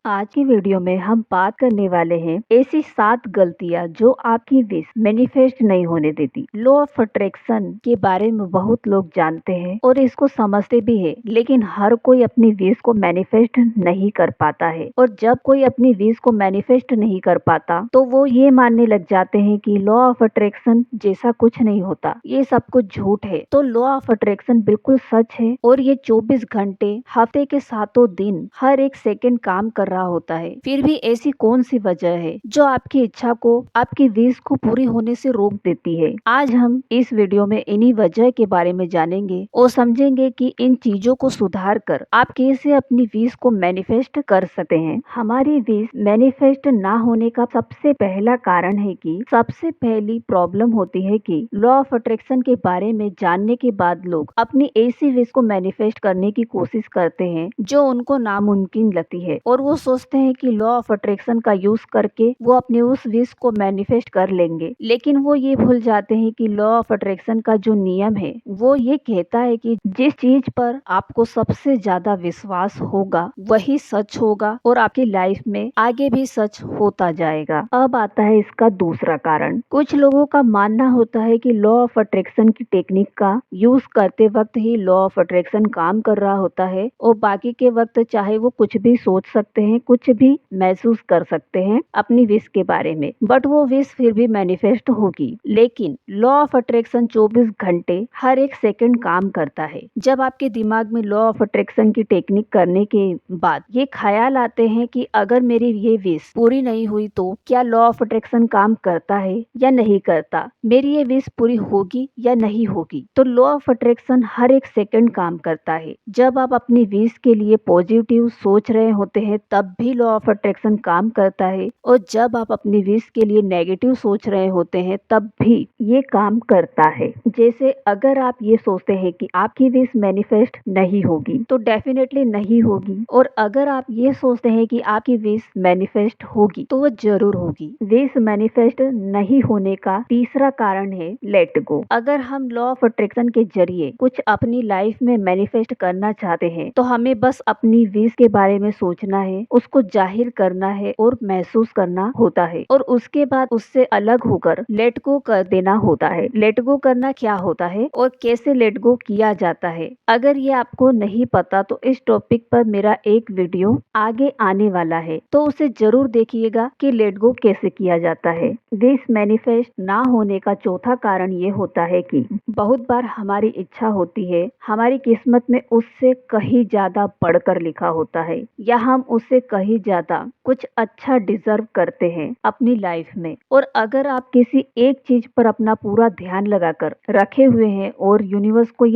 आज की वीडियो में हम बात करने वाले हैं ऐसी 7 गलतियां जो आपकी विश मैनिफेस्ट नहीं होने देती। लॉ ऑफ अट्रैक्शन के बारे में बहुत लोग जानते हैं और इसको समझते भी है, लेकिन हर कोई अपनी विश को मैनिफेस्ट नहीं कर पाता है। और जब कोई अपनी विश को मैनिफेस्ट नहीं कर पाता तो वो ये मानने लग जाते हैं कि लॉ ऑफ अट्रैक्शन जैसा कुछ नहीं होता, ये सब कुछ झूठ है। तो लॉ ऑफ अट्रैक्शन बिल्कुल सच है और ये 24 घंटे हफ्ते के 7 दिन हर एक सेकंड काम कर रहा होता है। फिर भी ऐसी कौन सी वजह है जो आपकी इच्छा को, आपकी विश को पूरी होने से रोक देती है? आज हम इस वीडियो में इन्हीं वजह के बारे में जानेंगे और समझेंगे कि इन चीजों को सुधार कर आप कैसे अपनी विश को मैनिफेस्ट कर सकते हैं। हमारी विश मैनिफेस्ट ना होने का सबसे पहला कारण है कि सबसे पहली प्रॉब्लम होती है कि लॉ ऑफ अट्रैक्शन के बारे में जानने के बाद लोग अपनी ऐसी विश को मैनिफेस्ट करने की कोशिश करते हैं जो उनको नामुमकिन लगती है, और वो सोचते हैं कि लॉ ऑफ अट्रैक्शन का यूज करके वो अपनी उस विश को मैनिफेस्ट कर लेंगे। लेकिन वो ये भूल जाते हैं कि लॉ ऑफ अट्रैक्शन का जो नियम है वो ये कहता है कि जिस चीज पर आपको सबसे ज्यादा विश्वास होगा वही सच होगा और आपकी लाइफ में आगे भी सच होता जाएगा। अब आता है इसका दूसरा कारण। कुछ लोगों का मानना होता है कि लॉ ऑफ अट्रैक्शन की टेक्निक का यूज करते वक्त ही लॉ ऑफ अट्रैक्शन काम कर रहा होता है और बाकी के वक्त चाहे वो कुछ भी सोच सकते हैं, कुछ भी महसूस कर सकते हैं अपनी विश के बारे में, बट वो विश फिर भी मैनिफेस्ट होगी। लेकिन लॉ ऑफ अट्रैक्शन 24 घंटे हर एक सेकंड काम करता है। जब आपके दिमाग में लॉ ऑफ अट्रैक्शन की टेक्निक करने के बाद ये ख्याल आते हैं कि अगर मेरी ये विश पूरी नहीं हुई तो क्या लॉ ऑफ अट्रैक्शन काम करता है या नहीं करता, मेरी ये विश पूरी होगी या नहीं होगी, तो लॉ ऑफ अट्रैक्शन हर एक सेकंड काम करता है। जब आप अपनी विश के लिए पॉजिटिव सोच रहे होते हैं तब भी लॉ ऑफ अट्रैक्शन काम करता है, और जब आप अपनी विश के लिए नेगेटिव सोच रहे होते हैं तब भी ये काम करता है। जैसे अगर आप ये सोचते हैं कि आपकी विश मैनिफेस्ट नहीं होगी तो डेफिनेटली नहीं होगी, और अगर आप ये सोचते हैं कि आपकी विश मैनिफेस्ट होगी तो वो जरूर होगी। विश मैनिफेस्ट नहीं होने का तीसरा कारण है लेट गो। अगर हम लॉ ऑफ अट्रैक्शन के जरिए कुछ अपनी लाइफ में मैनिफेस्ट करना चाहते हैं तो हमें बस अपनी विश के बारे में सोचना है, उसको जाहिर करना है और महसूस करना होता है, और उसके बाद उससे अलग होकर लेट गो कर देना होता है। लेट गो करना क्या होता है और कैसे लेट गो किया जाता है, अगर ये आपको नहीं पता तो इस टॉपिक पर मेरा एक वीडियो आगे आने वाला है, तो उसे जरूर देखिएगा कि लेट गो कैसे किया जाता है। विश मैनिफेस्ट ना होने का चौथा कारण ये होता है कि बहुत बार हमारी इच्छा होती है, हमारी किस्मत में उससे कहीं ज्यादा बढ़कर लिखा होता है, या हम उससे कहीं ज्यादा कुछ अच्छा डिजर्व करते हैं अपनी लाइफ में। और अगर आप किसी एक चीज पर अपना पूरा ध्यान लगाकर रखे हुए हैं और यूनिवर्स को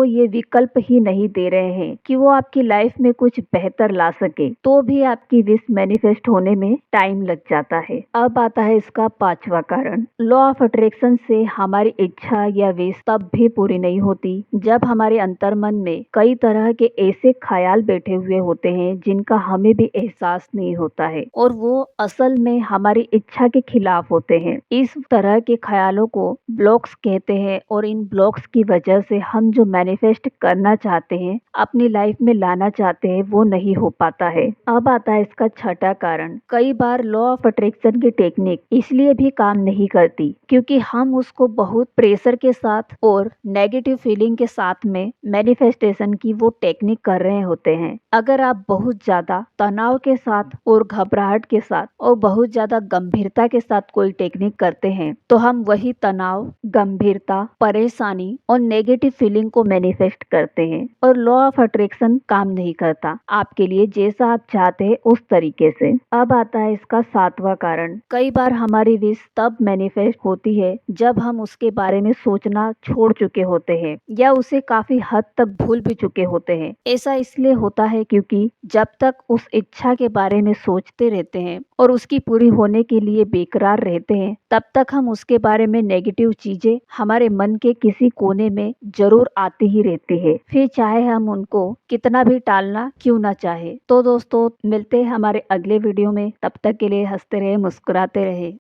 ये विकल्प ही नहीं दे रहे हैं कि वो आपकी लाइफ में कुछ बेहतर ला सके, तो भी आपकी विश मैनिफेस्ट होने में टाइम लग जाता है। अब आता है इसका पांचवा कारण। लॉ ऑफ अट्रैक्शन से हमारी इच्छा या विश तब भी पूरी नहीं होती जब हमारे अंतर्मन में कई तरह के ऐसे ख्याल बैठे हुए होते हैं जिनका हमें भी एहसास नहीं होता है, और वो असल में हमारी इच्छा के खिलाफ होते हैं। इस तरह के ख्यालों को ब्लॉक्स कहते हैं, और इन ब्लॉक्स की वजह से हम जो मैनिफेस्ट करना चाहते हैं, अपनी लाइफ में लाना चाहते हैं, वो नहीं हो पाता है। अब आता है इसका छठा कारण। कई बार लॉ ऑफ अट्रैक्शन की टेक्निक इसलिए भी काम नहीं करती क्योंकि हम उसको बहुत प्रेशर के साथ और नेगेटिव फीलिंग के साथ में मैनिफेस्टेशन की वो टेक्निक कर रहे होते हैं। अगर आप बहुत ज्यादा तनाव के साथ और घबराहट के साथ और बहुत ज्यादा गंभीरता के साथ कोई टेक्निक करते हैं तो हम वही तनाव, गंभीरता, परेशानी और नेगेटिव फीलिंग को मैनिफेस्ट करते हैं, और लॉ ऑफ अट्रैक्शन काम नहीं करता आपके लिए जैसा आप चाहते हैं उस तरीके से। अब आता है इसका सातवां कारण। कई बार हमारी विश तब मैनिफेस्ट होती है जब हम उसके बारे में सोचना छोड़ चुके होते हैं या उसे काफी हद तक भूल भी चुके होते हैं। ऐसा इसलिए होता है क्योंकि जब तक उस इच्छा के बारे में सोचते रहते हैं और उसकी पूरी होने के लिए बेकरार रहते हैं, तब तक हम उसके बारे में नेगेटिव चीजें हमारे मन के किसी कोने में जरूर आती ही रहती है, फिर चाहे हम उनको कितना भी टालना क्यों ना चाहे। तो दोस्तों, मिलते हैं हमारे अगले वीडियो में, तब तक के लिए हंसते रहे, मुस्कुराते रहे।